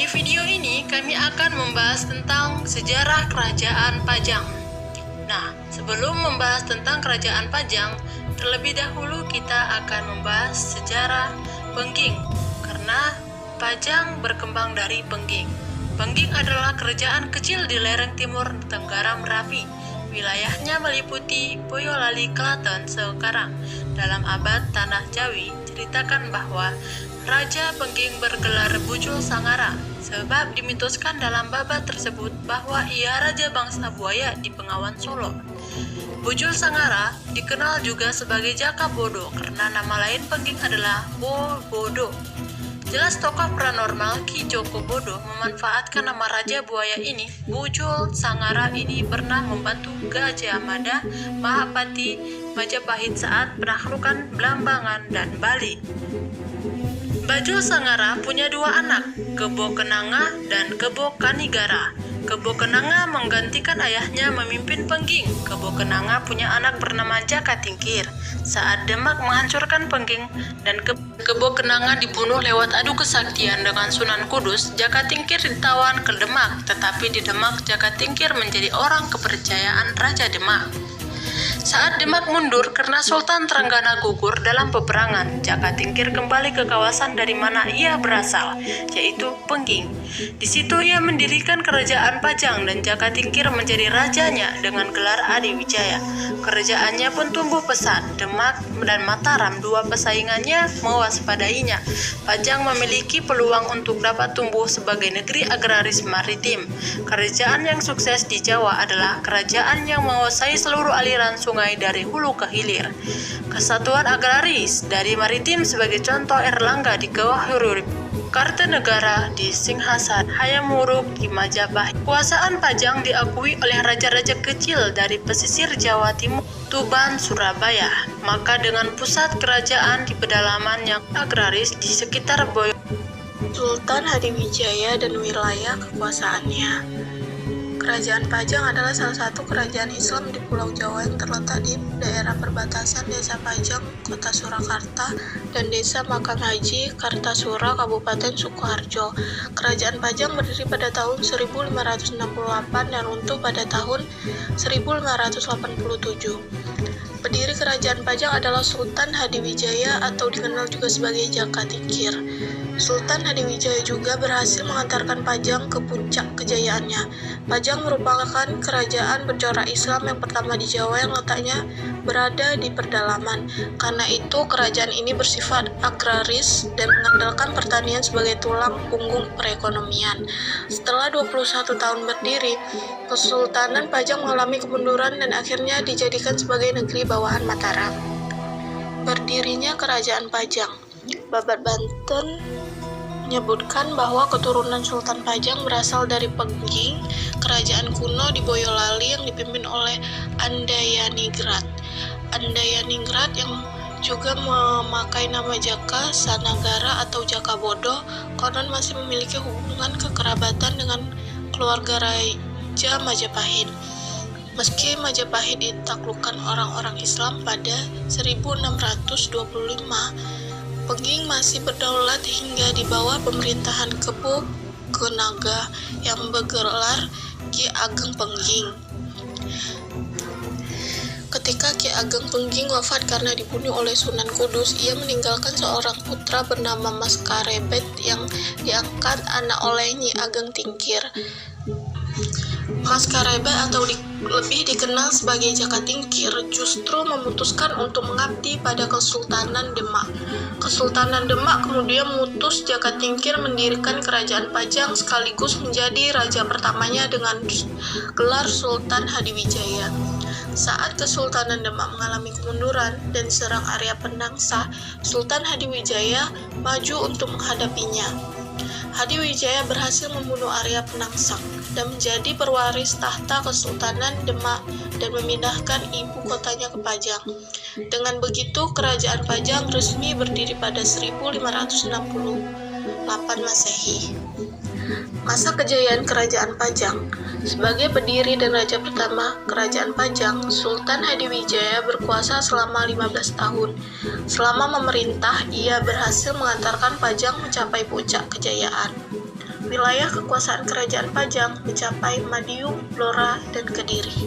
Di video ini kami akan membahas tentang sejarah Kerajaan Pajang. Nah, sebelum membahas tentang Kerajaan Pajang, terlebih dahulu kita akan membahas sejarah Pengging, karena Pajang berkembang dari Pengging. Pengging adalah kerajaan kecil di lereng timur Tenggara Merapi. Wilayahnya meliputi Boyolali, Klaten sekarang. Dalam abad Tanah Jawi, ceritakan bahwa Raja Pengging bergelar Bujul Sangara, sebab dimitoskan dalam babat tersebut bahwa ia Raja Bangsa Buaya di Bengawan Solo. Bujul Sangara dikenal juga sebagai Jaka Bodo karena nama lain Pengging adalah Bodo. Jelas tokoh paranormal Ki Joko Bodo memanfaatkan nama Raja Buaya ini. Bujul Sangara ini pernah membantu Gajah Mada, Mahapati, Majapahit saat penaklukan Blambangan dan Bali. Bujul Sangara punya dua anak, Kebo Kenanga dan Kebo Kanigara. Kebo Kenanga menggantikan ayahnya memimpin Pengging. Kebo Kenanga punya anak bernama Jaka Tingkir. Saat Demak menghancurkan Pengging dan Kebo Kenanga dibunuh lewat adu kesaktian dengan Sunan Kudus, Jaka Tingkir ditawan ke Demak. Tetapi di Demak, Jaka Tingkir menjadi orang kepercayaan Raja Demak. Saat Demak mundur karena Sultan Trenggana gugur dalam peperangan, Jaka Tingkir kembali ke kawasan dari mana ia berasal, yaitu Pengging. Di situ ia mendirikan Kerajaan Pajang dan Jaka Tingkir menjadi rajanya dengan gelar Adiwijaya. Kerajaannya pun tumbuh pesat. Demak dan Mataram, dua pesaingannya, mewaspadainya. Pajang memiliki peluang untuk dapat tumbuh sebagai negeri agraris maritim. Kerajaan yang sukses di Jawa adalah kerajaan yang menguasai seluruh aliran sungai dari hulu ke hilir. Kesatuan agraris dari maritim sebagai contoh Erlangga di Kawah Huruf, Kartanegara di Singhasan, Hayam Wuruk di Majapahit. Kuasaan Pajang diakui oleh raja-raja kecil dari pesisir Jawa Timur, Tuban, Surabaya. Maka dengan pusat kerajaan di pedalaman yang agraris di sekitar Boyolali, Sultan Hadiwijaya dan wilayah kekuasaannya. Kerajaan Pajang adalah salah satu kerajaan Islam di Pulau Jawa yang terletak di daerah perbatasan Desa Pajang, Kota Surakarta, dan Desa Makam Haji, Kartasura, Kabupaten Sukoharjo. Kerajaan Pajang berdiri pada tahun 1568 dan runtuh pada tahun 1587. Pendiri Kerajaan Pajang adalah Sultan Hadiwijaya atau dikenal juga sebagai Jaka Tingkir. Sultan Hadiwijaya juga berhasil mengantarkan Pajang ke puncak kejayaannya. Pajang merupakan kerajaan bercorak Islam yang pertama di Jawa yang letaknya berada di pedalaman. Karena itu, kerajaan ini bersifat agraris dan mengandalkan pertanian sebagai tulang punggung perekonomian. Setelah 21 tahun berdiri, Kesultanan Pajang mengalami kemunduran dan akhirnya dijadikan sebagai negeri bawahan Mataram. Berdirinya Kerajaan Pajang. Babat Banten menyebutkan bahwa keturunan Sultan Pajang berasal dari Pengging, kerajaan kuno di Boyolali yang dipimpin oleh Andayanigrat. Andayanigrat yang juga memakai nama Jaka Sanagara atau Jaka Bodo, konon masih memiliki hubungan kekerabatan dengan keluarga Raja Majapahit. Meski Majapahit ditaklukkan orang-orang Islam pada 1625, Pengging masih berdaulat hingga di bawah pemerintahan Kebo Kenaga yang bergelar Ki Ageng Pengging. Ketika Ki Ageng Pengging wafat karena dibunuh oleh Sunan Kudus, ia meninggalkan seorang putra bernama Mas Karebet yang diangkat anak oleh Nyi Ageng Tingkir. Mas Karebet atau lebih dikenal sebagai Jaka Tingkir justru memutuskan untuk mengabdi pada Kesultanan Demak. Kesultanan Demak kemudian mengutus Jaka Tingkir mendirikan Kerajaan Pajang sekaligus menjadi raja pertamanya dengan gelar Sultan Hadiwijaya. Saat Kesultanan Demak mengalami kemunduran dan diserang Arya Penangsah, Sultan Hadiwijaya maju untuk menghadapinya. Hadiwijaya berhasil membunuh Arya Penangsang dan menjadi perwaris tahta Kesultanan Demak dan memindahkan ibu kotanya ke Pajang. Dengan begitu, Kerajaan Pajang resmi berdiri pada 1568 Masehi. Masa kejayaan Kerajaan Pajang. Sebagai pendiri dan raja pertama Kerajaan Pajang, Sultan Hadiwijaya berkuasa selama 15 tahun. Selama memerintah, ia berhasil mengantarkan Pajang mencapai puncak kejayaan. wilayah kekuasaan Kerajaan Pajang mencapai Madiun, Blora, dan Kediri.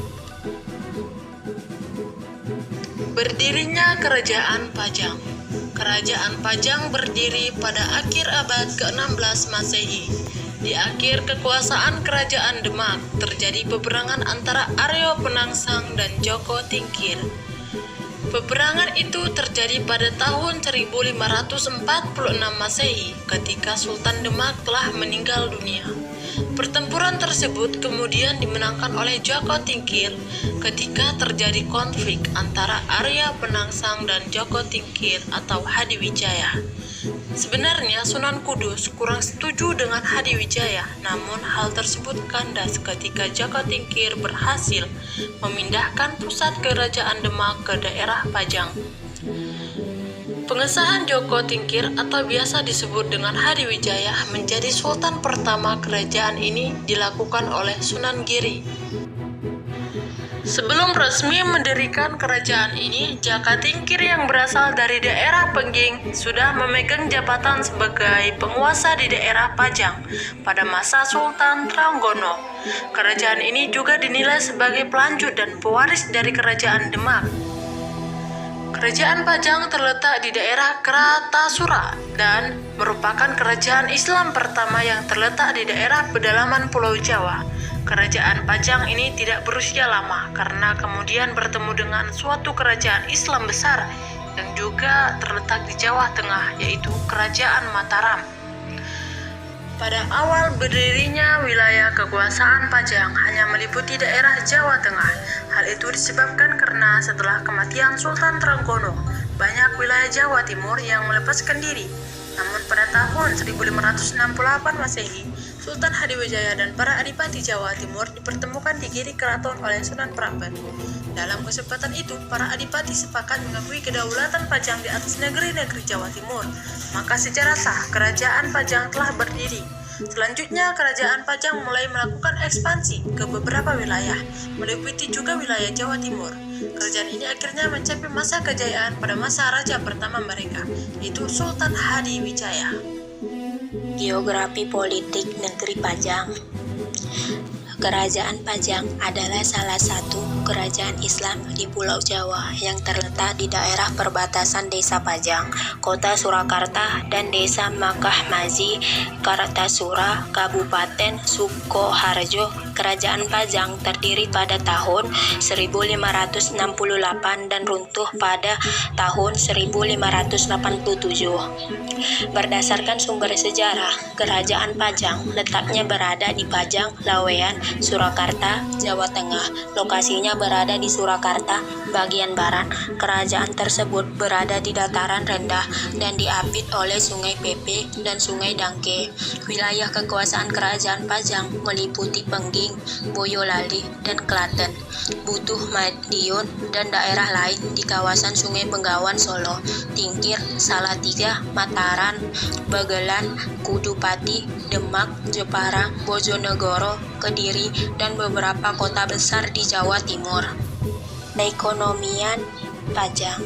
Berdirinya Kerajaan Pajang. Kerajaan Pajang berdiri pada akhir abad ke-16 Masehi. Di akhir kekuasaan Kerajaan Demak, terjadi peperangan antara Aryo Penangsang dan Joko Tingkir. Peperangan itu terjadi pada tahun 1546 Masehi ketika Sultan Demak telah meninggal dunia. Pertempuran tersebut kemudian dimenangkan oleh Joko Tingkir ketika terjadi konflik antara Arya Penangsang dan Joko Tingkir atau Hadiwijaya. Sebenarnya Sunan Kudus kurang setuju dengan Hadiwijaya, namun hal tersebut kandas ketika Joko Tingkir berhasil memindahkan pusat Kerajaan Demak ke daerah Pajang. Pengesahan Joko Tingkir atau biasa disebut dengan Hadiwijaya menjadi sultan pertama kerajaan ini dilakukan oleh Sunan Giri. Sebelum resmi mendirikan kerajaan ini, Jaka Tingkir yang berasal dari daerah Pengging sudah memegang jabatan sebagai penguasa di daerah Pajang pada masa Sultan Trenggono. Kerajaan ini juga dinilai sebagai pelanjut dan pewaris dari Kerajaan Demak. Kerajaan Pajang terletak di daerah Kertasura dan merupakan kerajaan Islam pertama yang terletak di daerah pedalaman Pulau Jawa. Kerajaan Pajang ini tidak berusia lama karena kemudian bertemu dengan suatu kerajaan Islam besar yang juga terletak di Jawa Tengah, yaitu Kerajaan Mataram. Pada awal berdirinya wilayah kekuasaan Pajang hanya meliputi daerah Jawa Tengah. Hal itu disebabkan karena setelah kematian Sultan Trenggono, banyak wilayah Jawa Timur yang melepaskan diri. Namun pada tahun 1568 Masehi, Sultan Hadiwijaya dan para adipati Jawa Timur dipertemukan di Giri Keraton oleh Sunan Prabat. Dalam kesempatan itu, para adipati sepakat mengakui kedaulatan Pajang di atas negeri-negeri Jawa Timur. Maka secara sah, Kerajaan Pajang telah berdiri. Selanjutnya, Kerajaan Pajang mulai melakukan ekspansi ke beberapa wilayah, meliputi juga wilayah Jawa Timur. Kerajaan ini akhirnya mencapai masa kejayaan pada masa raja pertama mereka, yaitu Sultan Hadiwijaya. Geografi politik negeri Pajang. Kerajaan Pajang adalah salah satu kerajaan Islam di Pulau Jawa yang terletak di daerah perbatasan Desa Pajang, Kota Surakarta, dan Desa Makahmazi, Kartasura, Kabupaten Sukoharjo. Kerajaan Pajang terdiri pada tahun 1568 dan runtuh pada tahun 1587. Berdasarkan sumber sejarah, Kerajaan Pajang letaknya berada di Pajang, Lawean, Surakarta, Jawa Tengah. Lokasinya berada di Surakarta, bagian barat. Kerajaan tersebut berada di dataran rendah dan diapit oleh Sungai Pepe dan Sungai Dangke. Wilayah kekuasaan Kerajaan Pajang meliputi Pengging, Boyolali, dan Klaten, Butuh, Madiun, dan daerah lain di kawasan Sungai Bengawan, Solo, Tingkir, Salatiga, Mataram, Bagelan, Kudupati, Demak, Jepara, Bojonegoro, Kediri, dan beberapa kota besar di Jawa Timur. Perekonomian Pajang.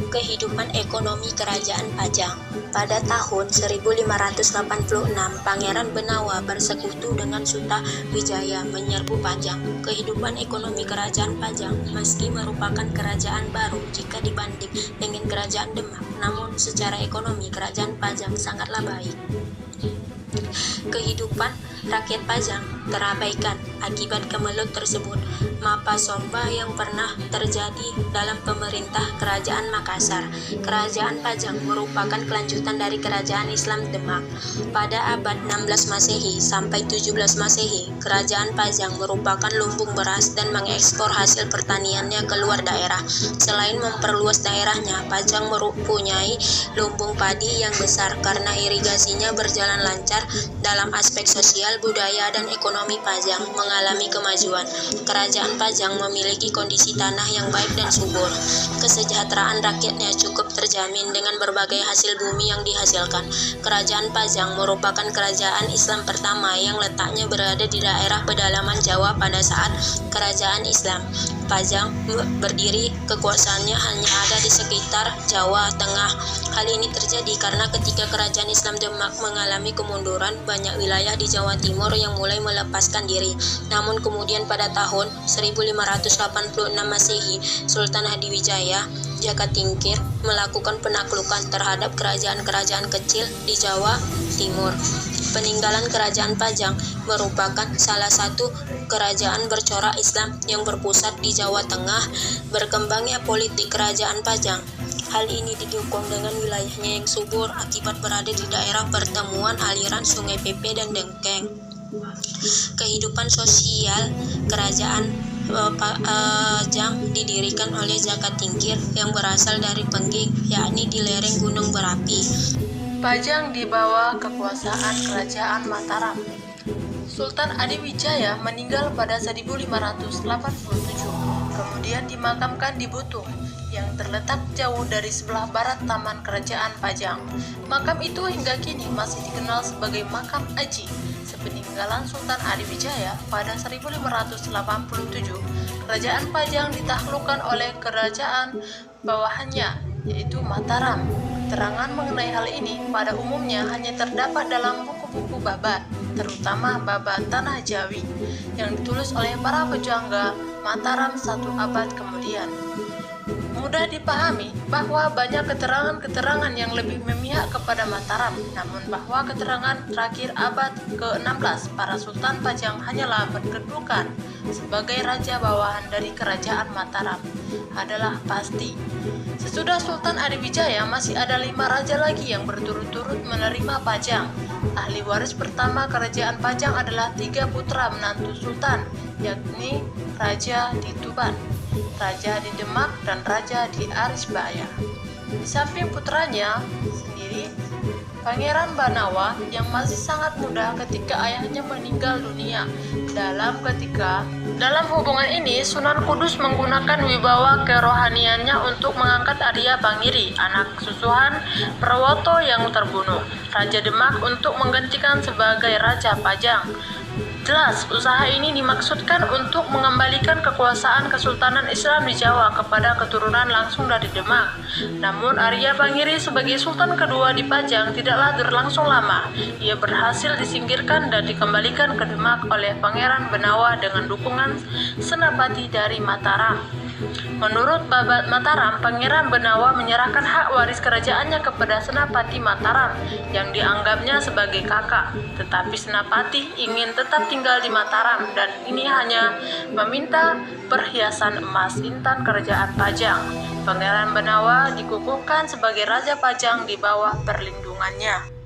Kehidupan ekonomi Kerajaan Pajang. Pada tahun 1586, Pangeran Benawa bersekutu dengan Sutawijaya menyerbu Pajang. Kehidupan ekonomi Kerajaan Pajang meski merupakan kerajaan baru jika dibanding dengan Kerajaan Demak, namun secara ekonomi Kerajaan Pajang sangatlah baik. Kehidupan rakyat Pajang terabaikan akibat kemelut tersebut. Mapasomba yang pernah terjadi dalam pemerintah Kerajaan Makassar. Kerajaan Pajang merupakan kelanjutan dari Kerajaan Islam Demak. Pada abad 16 Masehi sampai 17 Masehi, Kerajaan Pajang merupakan lumbung beras dan mengekspor hasil pertaniannya ke luar daerah. Selain memperluas daerahnya, Pajang mempunyai lumbung padi yang besar karena irigasinya berjalan lancar. Dalam aspek sosial, budaya, dan ekonomi, Pajang mengalami kemajuan. Kerajaan Pajang memiliki kondisi tanah yang baik dan subur. Kesejahteraan rakyatnya cukup terjamin dengan berbagai hasil bumi yang dihasilkan. Kerajaan Pajang merupakan kerajaan Islam pertama yang letaknya berada di daerah pedalaman Jawa pada saat Kerajaan Islam. Pajang berdiri, kekuasaannya hanya ada di sekitar Jawa Tengah. Hal ini terjadi karena ketika kerajaan Islam Demak mengalami kemunduran, banyak wilayah di Jawa Timur yang mulai melepaskan diri. Namun kemudian pada tahun 1586 Masehi, Sultan Hadiwijaya Jakatingkir melakukan penaklukan terhadap kerajaan-kerajaan kecil di Jawa Timur. Peninggalan Kerajaan Pajang merupakan salah satu kerajaan bercorak Islam yang berpusat di Jawa Tengah. Berkembangnya politik Kerajaan Pajang, hal ini didukung dengan wilayahnya yang subur akibat berada di daerah pertemuan aliran Sungai Pepe dan Dengkeng. Kehidupan sosial Kerajaan Pajang didirikan oleh Jakatingkir yang berasal dari Pengging, yakni di lereng Gunung Berapi. Pajang di bawah kekuasaan Kerajaan Mataram. Sultan Adiwijaya meninggal pada 1587, kemudian dimakamkan di Butung yang terletak jauh dari sebelah barat taman Kerajaan Pajang. Makam itu hingga kini masih dikenal sebagai Makam Aji. Sepeninggalan Sultan Adiwijaya pada 1587, Kerajaan Pajang ditaklukkan oleh kerajaan bawahannya, yaitu Mataram. Keterangan mengenai hal ini pada umumnya hanya terdapat dalam buku-buku babat, terutama babat Tanah Jawi, yang ditulis oleh para pujangga Mataram 1 abad kemudian. Mudah dipahami bahwa banyak keterangan-keterangan yang lebih memihak kepada Mataram, namun bahwa keterangan terakhir abad ke-16 para Sultan Pajang hanyalah berkedudukan sebagai raja bawahan dari Kerajaan Mataram adalah pasti. Sesudah Sultan Adiwijaya masih ada 5 raja lagi yang berturut-turut menerima pajang. Ahli waris pertama Kerajaan Pajang adalah 3 putra menantu Sultan, yakni Raja di Tuban, Raja di Demak, dan Raja di Arisbaya. Di samping putranya sendiri, Pangeran Banawa yang masih sangat muda ketika ayahnya meninggal dunia. Dalam hubungan ini, Sunan Kudus menggunakan wibawa kerohaniannya untuk mengangkat Arya Pangiri, anak susuhan Prawoto yang terbunuh, Raja Demak, untuk menggantikan sebagai Raja Pajang. Jelas, usaha ini dimaksudkan untuk mengembalikan kekuasaan Kesultanan Islam di Jawa kepada keturunan langsung dari Demak. Namun Arya Pangiri sebagai Sultan kedua di Pajang tidaklah berlangsung lama. Ia berhasil disingkirkan dan dikembalikan ke Demak oleh Pangeran Benawa dengan dukungan Senapati dari Mataram. Menurut babat Mataram, Pangeran Benawa menyerahkan hak waris kerajaannya kepada Senapati Mataram yang dianggapnya sebagai kakak. Tetapi Senapati ingin tetap tinggal di Mataram dan ini hanya meminta perhiasan emas intan Kerajaan Pajang. Pangeran Benawa dikukuhkan sebagai Raja Pajang di bawah perlindungannya.